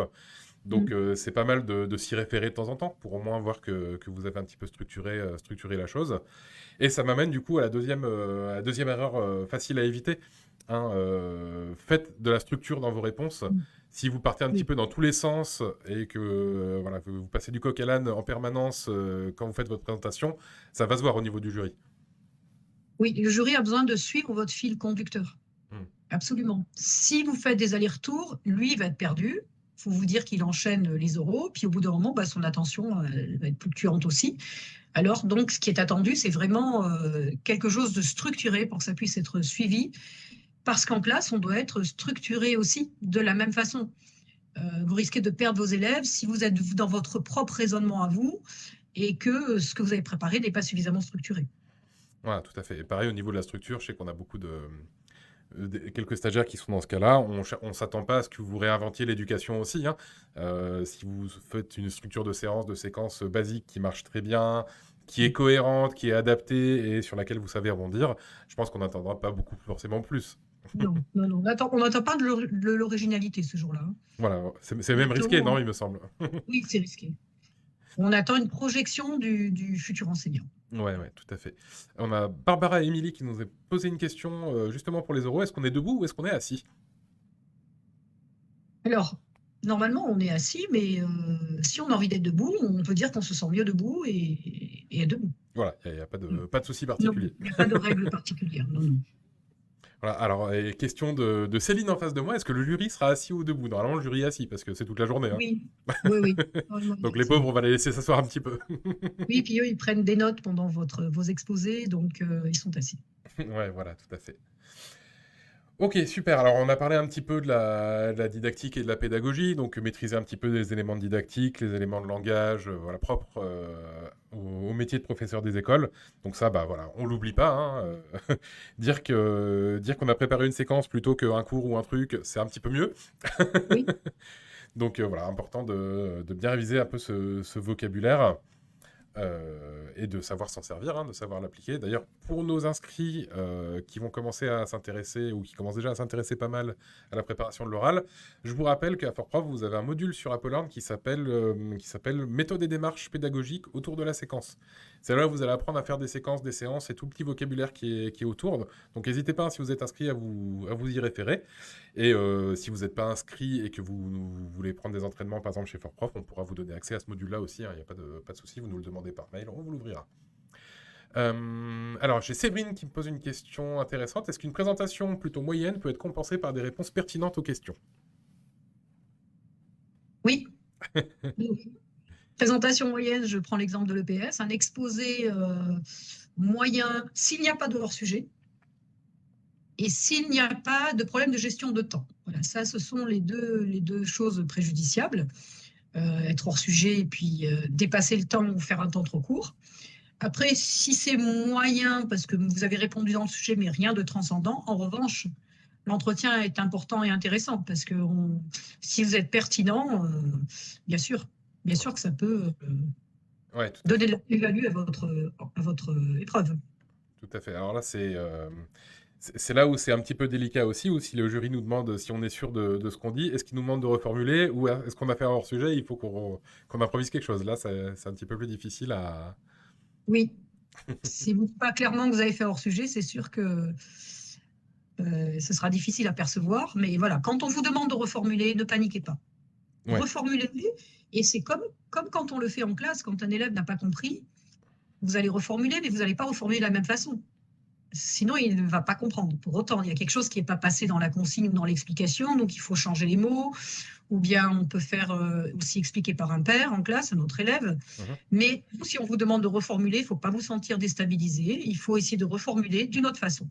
Donc, mm, c'est pas mal de s'y référer de temps en temps pour au moins voir que vous avez un petit peu structuré la chose. Et ça m'amène du coup à la deuxième erreur facile à éviter. Hein, faites de la structure dans vos réponses. mm, Si vous partez un petit oui. peu dans tous les sens et que voilà, vous passez du coq à l'âne en permanence quand vous faites votre présentation, ça va se voir au niveau du jury. Oui, le jury a besoin de suivre votre fil conducteur. Hmm. Absolument. Si vous faites des allers-retours, lui il va être perdu. Il faut vous dire qu'il enchaîne les oraux, puis au bout d'un moment, bah, son attention elle va être fluctuante aussi. Alors, donc, ce qui est attendu, c'est vraiment quelque chose de structuré pour que ça puisse être suivi, parce qu'en classe, on doit être structuré aussi de la même façon. Vous risquez de perdre vos élèves si vous êtes dans votre propre raisonnement à vous et que ce que vous avez préparé n'est pas suffisamment structuré. Voilà, tout à fait. Et pareil au niveau de la structure, je sais qu'on a beaucoup quelques stagiaires qui sont dans ce cas-là. On s'attend pas à ce que vous réinventiez l'éducation aussi. Hein. Si vous faites une structure de séquence basique qui marche très bien, qui est cohérente, qui est adaptée et sur laquelle vous savez rebondir, je pense qu'on n'attendra pas beaucoup forcément plus. Non, non, non. On n'attend pas de l'originalité ce jour-là, hein. Voilà, c'est On même risqué, non, attend, il me semble. oui, c'est risqué. On attend une projection du futur enseignant. Ouais, ouais, tout à fait. On a Barbara et Émilie qui nous a posé une question justement pour les oraux. Est-ce qu'on est debout ou est-ce qu'on est assis? Alors, normalement, on est assis, mais si on a envie d'être debout, on peut dire qu'on se sent mieux debout et être debout. Voilà, il n'y a, Mm. pas de souci Non, particulier. il n'y a pas de règle particulière. Non, non. Voilà, alors, question de Céline en face de moi, est-ce que le jury sera assis ou debout? Normalement, le jury est assis, parce que c'est toute la journée. Hein. Oui, oui, oui. Normalement, il Donc est les assis. pauvres, on va les laisser s'asseoir un petit peu. Oui, puis eux, ils prennent des notes pendant vos exposés, donc ils sont assis. Ouais, voilà, tout à fait. Ok, super. Alors, on a parlé un petit peu de la didactique et de la pédagogie, donc maîtriser un petit peu les éléments de didactique, les éléments de langage, voilà, propres au métier de professeur des écoles. Donc ça, bah voilà, on l'oublie pas, hein, dire qu'on a préparé une séquence plutôt qu'un cours ou un truc, c'est un petit peu mieux. Oui, Donc voilà, important de bien réviser un peu ce vocabulaire. Et de savoir s'en servir, hein, de savoir l'appliquer. D'ailleurs, pour nos inscrits qui vont commencer à s'intéresser, ou qui commencent déjà à s'intéresser pas mal à la préparation de l'oral, je vous rappelle qu'à Fort-Prof, vous avez un module sur Apple qui s'appelle Méthode et démarche pédagogique autour de la séquence. C'est là où vous allez apprendre à faire des séquences, des séances et tout le petit vocabulaire qui est autour. Donc n'hésitez pas, hein, si vous êtes inscrit, à vous y référer. Et si vous n'êtes pas inscrit et que vous voulez prendre des entraînements, par exemple chez Fort-Prof, on pourra vous donner accès à ce module-là aussi. Il n'y a pas de souci, vous nous le demandez par mail, on vous l'ouvrira. Alors, j'ai Séverine qui me pose une question intéressante. Est-ce qu'une présentation plutôt moyenne peut être compensée par des réponses pertinentes aux questions? oui. Présentation moyenne, je prends l'exemple de l'EPS, un exposé moyen s'il n'y a pas de hors-sujet et s'il n'y a pas de problème de gestion de temps. Voilà, ça, ce sont les deux choses préjudiciables. Être hors-sujet et puis dépasser le temps ou faire un temps trop court. Après, si c'est moyen, parce que vous avez répondu dans le sujet, mais rien de transcendant, en revanche, l'entretien est important et intéressant parce que si vous êtes pertinent, bien sûr, bien sûr que ça peut Ouais, tout à donner fait. de la plus-value à votre épreuve. Tout à fait. Alors là, c'est là où c'est un petit peu délicat aussi, où si le jury nous demande si on est sûr de ce qu'on dit, est-ce qu'il nous demande de reformuler ou est-ce qu'on a fait un hors-sujet, il faut qu'on improvise quelque chose. Là, c'est un petit peu plus difficile à... Oui, si vous ne dites pas clairement que vous avez fait hors sujet, c'est sûr que ce sera difficile à percevoir. Mais voilà, quand on vous demande de reformuler, ne paniquez pas. Ouais, Reformulez, et c'est comme quand on le fait en classe, quand un élève n'a pas compris, vous allez reformuler, mais vous n'allez pas reformuler de la même façon. Sinon, il ne va pas comprendre. Pour autant, il y a quelque chose qui n'est pas passé dans la consigne ou dans l'explication, donc il faut changer les mots, ou bien on peut faire aussi expliquer par un père en classe, un autre élève. mhm, Mais si on vous demande de reformuler, il ne faut pas vous sentir déstabilisé, il faut essayer de reformuler d'une autre façon.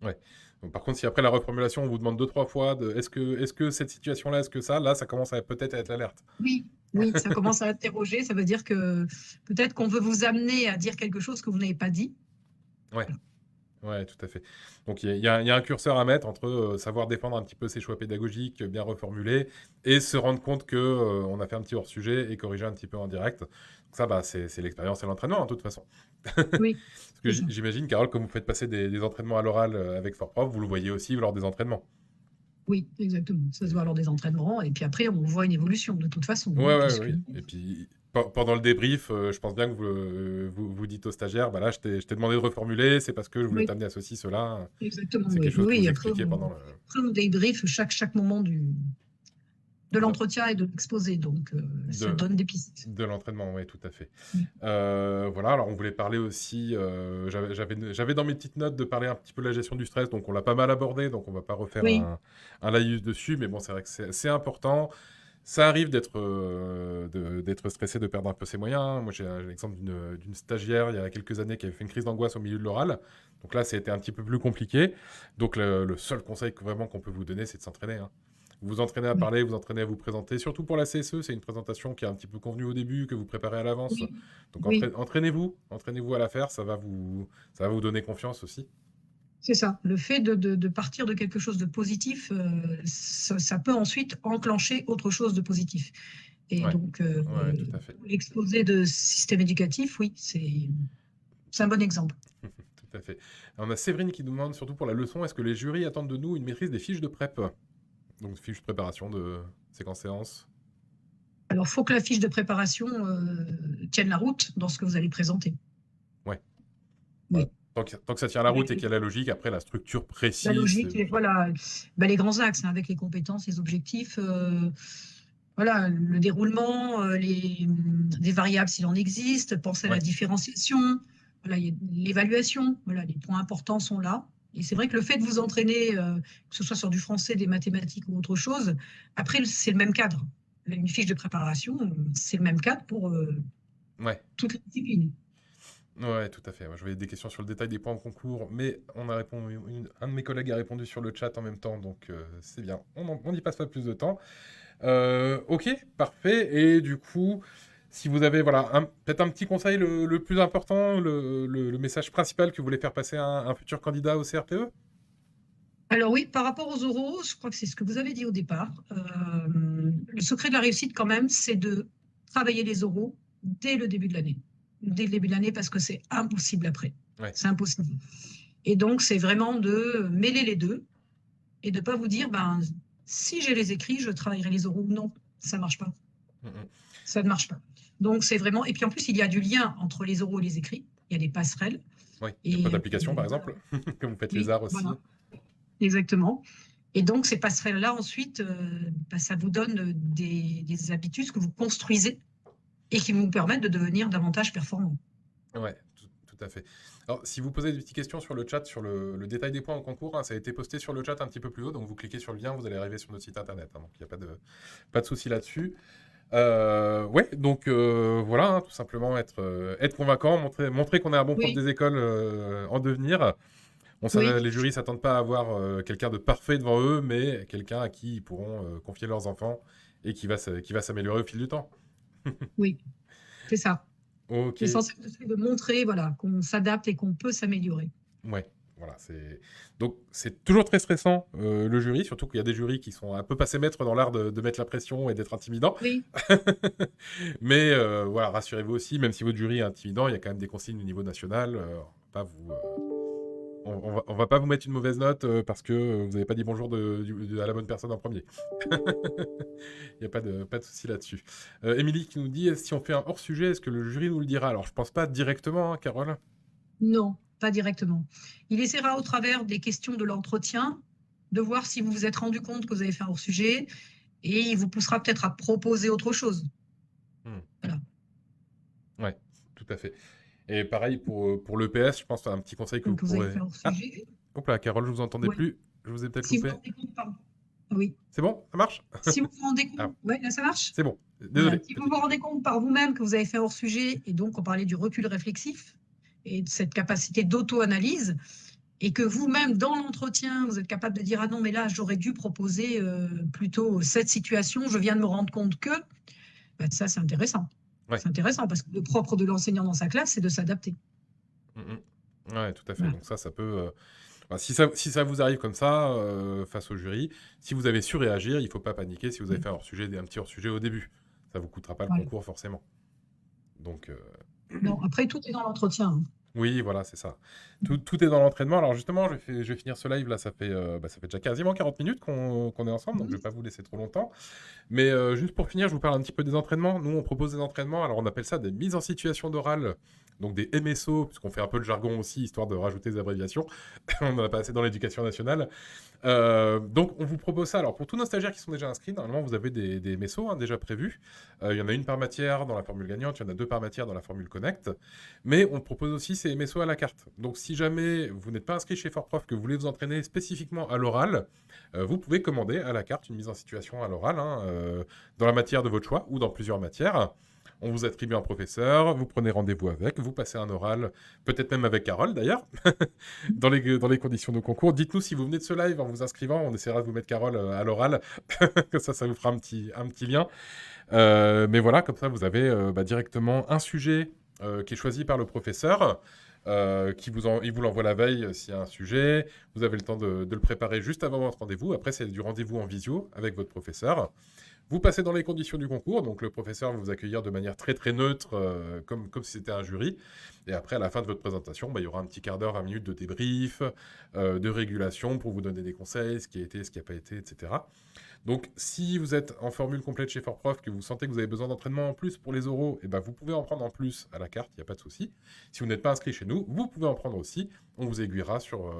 ouais. Donc, par contre, si après la reformulation, on vous demande deux, trois fois est-ce que cette situation-là, est-ce que ça, là, ça commence à peut-être à être l'alerte. Oui, oui, ça commence à interroger, ça veut dire que peut-être qu'on veut vous amener à dire quelque chose que vous n'avez pas dit. Ouais. Ouais, tout à fait. Donc il y a un curseur à mettre entre savoir défendre un petit peu ses choix pédagogiques, bien reformulés, et se rendre compte que on a fait un petit hors-sujet et corriger un petit peu en direct. Donc ça, bah, c'est l'expérience et l'entraînement, hein, de toute façon. Parce Oui, que c'est ça. j'imagine, Carole, comme vous faites passer des entraînements à l'oral avec Fort-Prof, vous le voyez aussi lors des entraînements. Oui, exactement. Ça se voit lors des entraînements. Et puis après, on voit une évolution de toute façon, Ouais, hein, ouais, puisque oui. Et puis pendant le débrief, je pense bien que vous dites au stagiaire, bah là, je t'ai demandé de reformuler, c'est parce que je voulais oui, t'amener à ceci, cela. exactement. C'est quelque Oui, chose que oui. vous Après, expliquez pendant le... après, on débriefe chaque moment de de- l'entretien et de l'exposé. Donc, ça de, donne des pistes. De l'entraînement, oui, tout à fait. Oui, Voilà, alors on voulait parler aussi, j'avais dans mes petites notes de parler un petit peu de la gestion du stress, donc on l'a pas mal abordé, donc on va pas refaire oui, un laïus dessus, mais bon, c'est vrai que c'est important. Ça arrive d'être stressé, de perdre un peu ses moyens, hein. Moi, j'ai l'exemple d'une stagiaire il y a quelques années qui avait fait une crise d'angoisse au milieu de l'oral. Donc là, c'était un petit peu plus compliqué. Donc le seul conseil vraiment qu'on peut vous donner, c'est de s'entraîner, hein. Vous vous entraînez à oui, parler, vous entraînez à vous présenter. Surtout pour la CSE, c'est une présentation qui est un petit peu convenue au début, que vous préparez à l'avance. oui, Donc oui. entraînez-vous à la faire, ça va vous donner confiance aussi. C'est ça. Le fait de partir de quelque chose de positif, ça peut ensuite enclencher autre chose de positif. Et Ouais, donc, ouais, tout à fait. l'exposé de système éducatif, oui, c'est un bon exemple. Tout à fait. Alors, on a Séverine qui nous demande, surtout pour la leçon, est-ce que les jurys attendent de nous une maîtrise des fiches de prep? Donc fiches de préparation de séquence-séance. Alors, il faut que la fiche de préparation tienne la route dans ce que vous allez présenter. Ouais. Voilà. Oui. Tant que ça tient la route et qu'il y a la logique, après la structure La précise. logique, et voilà, ben, les grands axes hein, avec les compétences, les objectifs, voilà, le déroulement, des variables s'il en existe, penser à la Ouais, différenciation, voilà, l'évaluation, voilà, les points importants sont là. Et c'est vrai que le fait de vous entraîner, que ce soit sur du français, des mathématiques ou autre chose, après, c'est le même cadre. Une fiche de préparation, c'est le même cadre pour ouais. toutes les disciplines. Ouais, tout à fait. Moi, je voyais des questions sur le détail des points au concours, mais on a répondu, un de mes collègues a répondu sur le chat en même temps, donc c'est bien. On n'y passe pas plus de temps. Ok, parfait. Et du coup, si vous avez voilà, peut-être un petit conseil le plus important, le message principal que vous voulez faire passer à un futur candidat au CRPE? Alors oui, par rapport aux oraux, je crois que c'est ce que vous avez dit au départ. Le secret de la réussite, quand même, c'est de travailler les oraux dès le début de l'année. Dès le début de l'année, parce que c'est impossible après. Ouais. C'est impossible. Et donc, c'est vraiment de mêler les deux et de ne pas vous dire, ben, si j'ai les écrits, je travaillerai les oraux. Non, ça ne marche pas. Ça ne marche pas. Donc, c'est vraiment. Et puis en plus, il y a du lien entre les oraux et les écrits. Il y a des passerelles. Oui, des points d'application, par exemple, comme vous faites les arts aussi. Voilà. Exactement. Et donc, ces passerelles-là, ensuite, ça vous donne des habitudes que vous construisez et qui vous permettent de devenir davantage performant. Ouais, tout à fait. Alors, si vous posez des petites questions sur le chat, sur le détail des points en concours, hein, ça a été posté sur le chat un petit peu plus haut, donc vous cliquez sur le lien, vous allez arriver sur notre site internet, hein, donc il n'y a pas de souci là-dessus. Ouais, donc voilà, hein, tout simplement être convaincant, montrer qu'on est un bon prof des écoles en devenir. Les jurys ne s'attendent pas à avoir quelqu'un de parfait devant eux, mais quelqu'un à qui ils pourront confier leurs enfants et qui va s'améliorer au fil du temps. Oui, c'est ça. Ok. L'essentiel, c'est de montrer qu'on s'adapte et qu'on peut s'améliorer. Ouais, voilà. Donc, c'est toujours très stressant, le jury, surtout qu'il y a des jurys qui sont un peu passés maîtres dans l'art de mettre la pression et d'être intimidants. Oui. Mais voilà, rassurez-vous aussi, même si votre jury est intimidant, il y a quand même des consignes au niveau national. On va pas vous mettre une mauvaise note parce que vous n'avez pas dit bonjour à la bonne personne en premier. Il n'y a pas de souci là-dessus. Émilie qui nous dit, si on fait un hors-sujet, est-ce que le jury nous le dira? Alors, je pense pas directement, hein, Carole. Non, pas directement. Il essaiera au travers des questions de l'entretien de voir si vous vous êtes rendu compte que vous avez fait un hors-sujet et il vous poussera peut-être à proposer autre chose. Voilà. Ouais, tout à fait. Et pareil pour l'EPS, je pense un petit conseil que vous pourrez... Vous avez fait un hors-sujet. Hop là, Carole, je vous entendais plus. Je vous ai peut-être si coupé. vous vous rendez compte, pardon. Oui. C'est bon? Ça marche? Si vous vous rendez compte... Oui, là, ça marche? C'est bon. Désolé. Si vous vous rendez compte par vous-même que vous avez fait un hors-sujet, et donc on parlait du recul réflexif et de cette capacité d'auto-analyse, et que vous-même, dans l'entretien, vous êtes capable de dire « Ah non, mais là, j'aurais dû proposer plutôt cette situation, je viens de me rendre compte que… » Ça, c'est intéressant. Ouais. C'est intéressant parce que le propre de l'enseignant dans sa classe, c'est de s'adapter. Ouais, tout à fait. Ouais. Donc ça peut... si ça vous arrive comme ça, face au jury, si vous avez su réagir, il ne faut pas paniquer si vous avez fait un petit hors-sujet au début. Ça ne vous coûtera pas le concours, forcément. Donc... Non, après, tout est dans l'entretien. Hein. Oui, voilà, c'est ça. Tout est dans l'entraînement. Alors justement, je vais finir ce live là, ça fait déjà quasiment 40 minutes qu'on est ensemble, donc je ne vais pas vous laisser trop longtemps. Mais juste pour finir, je vous parle un petit peu des entraînements. Nous, on propose des entraînements, alors on appelle ça des mises en situation d'oral, donc des MSO, puisqu'on fait un peu le jargon aussi, histoire de rajouter des abréviations. On n'en a pas assez dans l'éducation nationale. Donc on vous propose ça. Alors pour tous nos stagiaires qui sont déjà inscrits, normalement vous avez des MSO déjà prévus. Il y en a une par matière dans la formule gagnante, il y en a 2 par matière dans la formule Connect. Mais on propose aussi ces MSO à la carte. Donc si jamais vous n'êtes pas inscrit chez Fortprof, que vous voulez vous entraîner spécifiquement à l'oral, vous pouvez commander à la carte une mise en situation à l'oral, dans la matière de votre choix ou dans plusieurs matières. On vous attribue un professeur, vous prenez rendez-vous avec, vous passez un oral, peut-être même avec Carole d'ailleurs, dans les conditions de concours. Dites-nous si vous venez de ce live en vous inscrivant, on essaiera de vous mettre Carole à l'oral, comme ça vous fera un petit lien. Mais voilà, comme ça vous avez directement un sujet qui est choisi par le professeur, il vous l'envoie la veille s'il y a un sujet, vous avez le temps de le préparer juste avant votre rendez-vous. Après, c'est du rendez-vous en visio avec votre professeur. Vous passez dans les conditions du concours, donc le professeur va vous accueillir de manière très très neutre, comme si c'était un jury. Et après, à la fin de votre présentation, il y aura un petit quart d'heure, 20 minutes de débrief, de régulation pour vous donner des conseils, ce qui a été, ce qui n'a pas été, etc. Donc, si vous êtes en formule complète chez Fortprof, que vous sentez que vous avez besoin d'entraînement en plus pour les oraux, vous pouvez en prendre en plus à la carte, il n'y a pas de souci. Si vous n'êtes pas inscrit chez nous, vous pouvez en prendre aussi. On vous aiguillera sur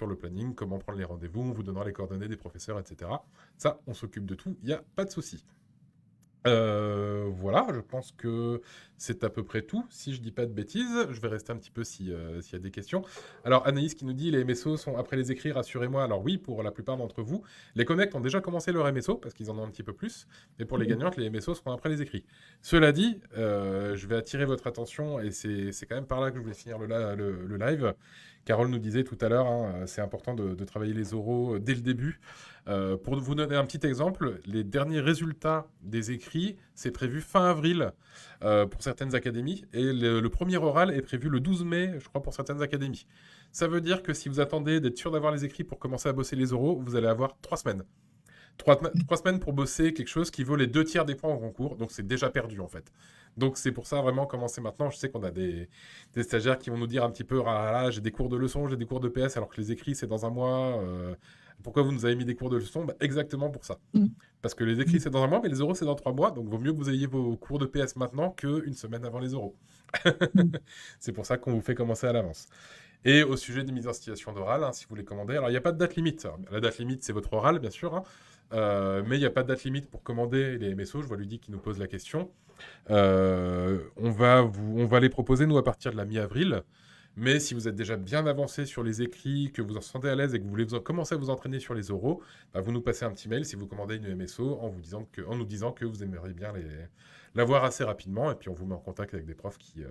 le planning, comment prendre les rendez-vous, on vous donnera les coordonnées des professeurs, etc. Ça, on s'occupe de tout, il n'y a pas de souci. Voilà, je pense que c'est à peu près tout. Si je dis pas de bêtises, je vais rester un petit peu s'il y a des questions. Alors, Anaïs qui nous dit les MSO sont après les écrits, rassurez-moi. Alors oui, pour la plupart d'entre vous. Les Connect ont déjà commencé leur MSO parce qu'ils en ont un petit peu plus. Et pour les gagnantes, les MSO seront après les écrits. Cela dit, je vais attirer votre attention et c'est quand même par là que je voulais finir le live. Carole nous disait tout à l'heure, hein, c'est important de travailler les oraux dès le début. Pour vous donner un petit exemple, les derniers résultats des écrits, c'est prévu fin avril pour certaines académies, et le premier oral est prévu le 12 mai, je crois, pour certaines académies. Ça veut dire que si vous attendez d'être sûr d'avoir les écrits pour commencer à bosser les oraux, vous allez avoir 3 semaines. 3 semaines pour bosser quelque chose qui vaut les 2 tiers des points au concours, donc c'est déjà perdu en fait. Donc c'est pour ça vraiment commencer maintenant. Je sais qu'on a des stagiaires qui vont nous dire un petit peu ah là, j'ai des cours de leçons, j'ai des cours de PS alors que les écrits c'est dans un mois. Pourquoi vous nous avez mis des cours de leçons? Exactement pour ça. Parce que les écrits c'est dans un mois, mais les oraux c'est dans 3 mois, donc vaut mieux que vous ayez vos cours de PS maintenant qu'une semaine avant les oraux. C'est pour ça qu'on vous fait commencer à l'avance. Et au sujet des mises en situation d'oral, si vous les commandez, alors il n'y a pas de date limite. La date limite, c'est votre oral, bien sûr, mais il n'y a pas de date limite pour commander les MSO. Je vois Ludie qui nous pose la question. On va les proposer, nous, à partir de la mi-avril. Mais si vous êtes déjà bien avancé sur les écrits, que vous en sentez à l'aise et que vous voulez commencer à vous entraîner sur les oraux, vous nous passez un petit mail si vous commandez une MSO en nous disant que vous aimeriez bien l'avoir assez rapidement. Et puis on vous met en contact avec des profs qui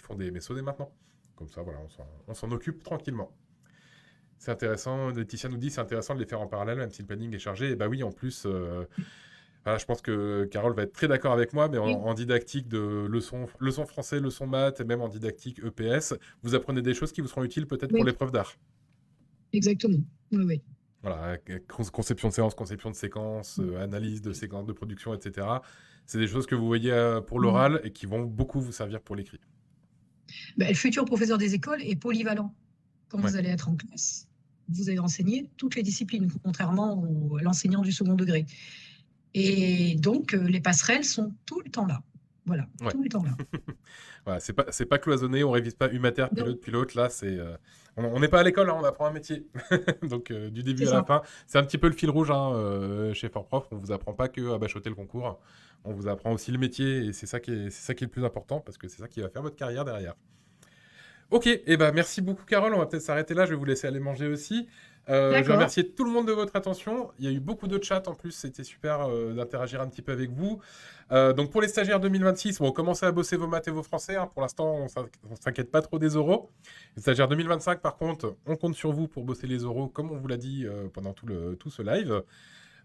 font des MSO dès maintenant. Comme ça, voilà, on s'en occupe tranquillement. C'est intéressant, Laetitia nous dit, c'est intéressant de les faire en parallèle, même si le planning est chargé. Et bah oui, en plus, voilà, je pense que Carole va être très d'accord avec moi, mais en didactique de leçon français, leçon maths, et même en didactique EPS, vous apprenez des choses qui vous seront utiles peut-être pour l'épreuve d'art. Exactement, oui. Voilà, conception de séance, conception de séquence, analyse de séquences de production, etc. C'est des choses que vous voyez pour l'oral et qui vont beaucoup vous servir pour l'écrit. Le futur professeur des écoles est polyvalent. Quand vous allez être en classe, vous allez enseigner toutes les disciplines, contrairement à l'enseignant du second degré. Et donc, les passerelles sont tout le temps là. Voilà, tout le temps là. Voilà, c'est pas cloisonné, on révise pas Humater, pilote. Là, on n'est pas à l'école, on apprend un métier. Donc, du début à la fin, c'est un petit peu le fil rouge chez Fortprof. On vous apprend pas que à bachoter le concours, on vous apprend aussi le métier, et c'est ça qui est le plus important, parce que c'est ça qui va faire votre carrière derrière. Ok, merci beaucoup Carole, on va peut-être s'arrêter là, je vais vous laisser aller manger aussi. Je vais remercier tout le monde de votre attention. Il y a eu beaucoup de chats en plus, c'était super d'interagir un petit peu avec vous. Donc pour les stagiaires 2026, commencez à bosser vos maths et vos français. Pour l'instant, on ne s'inquiète pas trop des oraux. Les stagiaires 2025, par contre, on compte sur vous pour bosser les oraux, comme on vous l'a dit pendant tout ce live.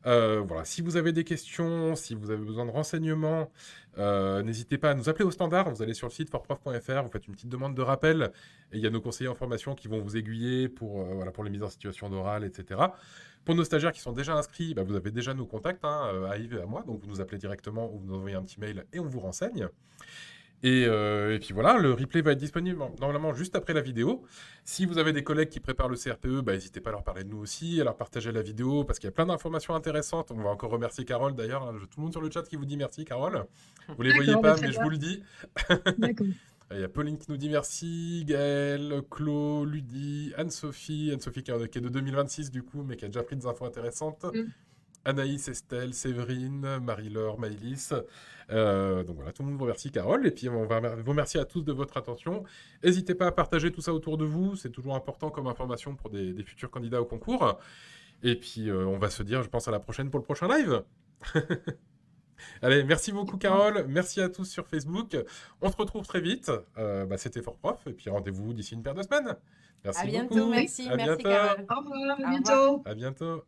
Voilà, si vous avez des questions, si vous avez besoin de renseignements, n'hésitez pas à nous appeler au standard. Vous allez sur le site fortprof.fr, vous faites une petite demande de rappel, et il y a nos conseillers en formation qui vont vous aiguiller pour les mises en situation d'oral, etc. Pour nos stagiaires qui sont déjà inscrits, vous avez déjà nos contacts, à Yves et à moi, donc vous nous appelez directement ou vous nous envoyez un petit mail et on vous renseigne. Et puis voilà, le replay va être disponible normalement juste après la vidéo. Si vous avez des collègues qui préparent le CRPE, n'hésitez pas à leur parler de nous aussi, à leur partager la vidéo, parce qu'il y a plein d'informations intéressantes. On va encore remercier Carole d'ailleurs. Tout le monde sur le chat qui vous dit merci, Carole. Vous les voyez pas, mais je vous le dis. D'accord. Il y a Pauline qui nous dit merci, Gaëlle, Claude, Ludie, Anne-Sophie qui est de 2026 du coup, mais qui a déjà pris des infos intéressantes. Anaïs, Estelle, Séverine, Marie-Laure, Maëlys. Donc voilà, tout le monde vous remercie, Carole. Et puis on va vous remercier à tous de votre attention. N'hésitez pas à partager tout ça autour de vous. C'est toujours important comme information pour des futurs candidats au concours. Et puis on va se dire, je pense, à la prochaine pour le prochain live. Allez, merci beaucoup, Carole. Merci à tous sur Facebook. On se retrouve très vite. C'était Fortprof. Et puis rendez-vous d'ici une paire de semaines. Merci beaucoup. À bientôt, merci. À merci, bientôt. Carole. Au revoir, à bientôt. À bientôt.